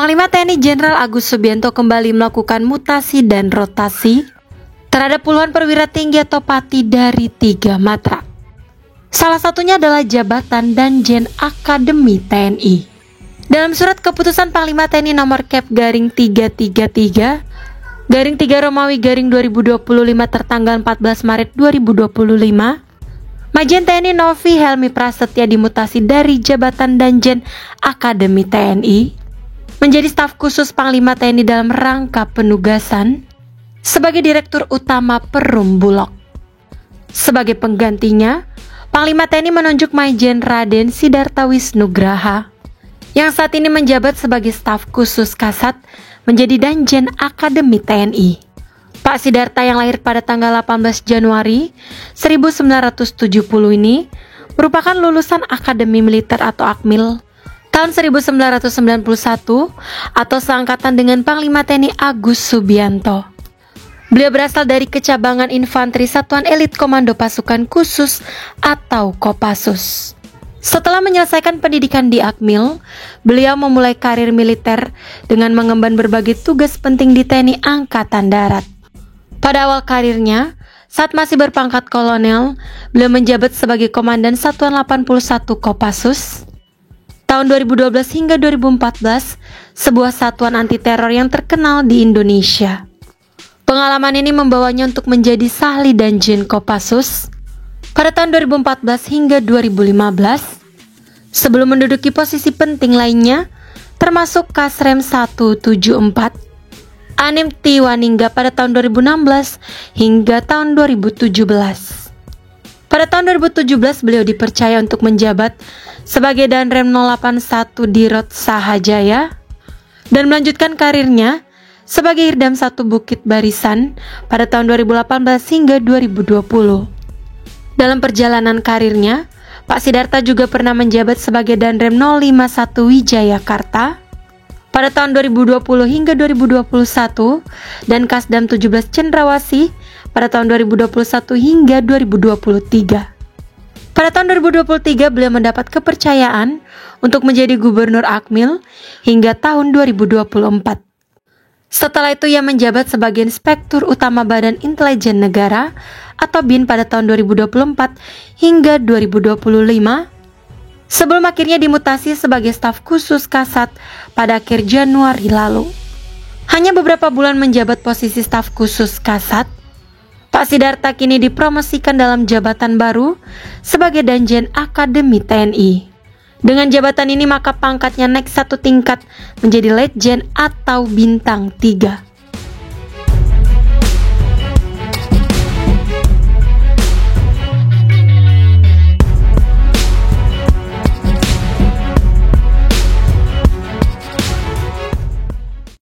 Panglima TNI Jenderal Agus Subianto kembali melakukan mutasi dan rotasi terhadap puluhan perwira tinggi atau pati dari 3 matra. Salah satunya adalah jabatan Danjen Akademi TNI. Dalam surat keputusan Panglima TNI nomor Kep/333/3 Romawi/2025 tertanggal 14 Maret 2025, Majen TNI Novi Helmi Prasetya dimutasi dari jabatan Danjen Akademi TNI menjadi staf khusus Panglima TNI dalam rangka penugasan sebagai Direktur Utama Perum Bulog. Sebagai penggantinya, Panglima TNI menunjuk Majen Raden Sidarta Wisnugraha yang saat ini menjabat sebagai staf khusus Kasat menjadi Danjen Akademi TNI. Pak Sidarta yang lahir pada tanggal 18 Januari 1970 ini merupakan lulusan Akademi Militer atau Akmil tahun 1991 atau seangkatan dengan Panglima TNI Agus Subianto. Beliau berasal dari Kecabangan Infanteri Satuan Elit Komando Pasukan Khusus atau Kopassus. Setelah menyelesaikan pendidikan di Akmil, beliau memulai karir militer dengan mengemban berbagai tugas penting di TNI Angkatan Darat. Pada awal karirnya, saat masih berpangkat kolonel, beliau menjabat sebagai Komandan Satuan 81 Kopassus. Tahun 2012 hingga 2014, sebuah satuan anti teror yang terkenal di Indonesia. Pengalaman ini membawanya untuk menjadi Sahli Danjen Kopassus pada tahun 2014 hingga 2015, sebelum menduduki posisi penting lainnya, termasuk Kasrem 174, Anim Tiwaningga pada tahun 2016 hingga tahun 2017. Pada tahun 2017 beliau dipercaya untuk menjabat sebagai Danrem 081 Dirot Sahajaya dan melanjutkan karirnya sebagai Irdam 1 Bukit Barisan pada tahun 2018 hingga 2020. Dalam perjalanan karirnya, Pak Sidarta juga pernah menjabat sebagai Danrem 051 Wijayakarta pada tahun 2020 hingga 2021 dan Kasdam 17 Cendrawasih pada tahun 2021 hingga 2023. Pada tahun 2023 beliau mendapat kepercayaan untuk menjadi Gubernur Akmil hingga tahun 2024. Setelah itu ia menjabat sebagai Inspektur Utama Badan Intelijen Negara atau BIN pada tahun 2024 hingga 2025, sebelum akhirnya dimutasi sebagai staf khusus Kasat pada akhir Januari lalu. Hanya beberapa bulan menjabat posisi staf khusus Kasat, Pak Sidarta kini dipromosikan dalam jabatan baru sebagai Danjen Akademi TNI. Dengan jabatan ini maka pangkatnya naik 1 tingkat menjadi Letjen atau Bintang 3.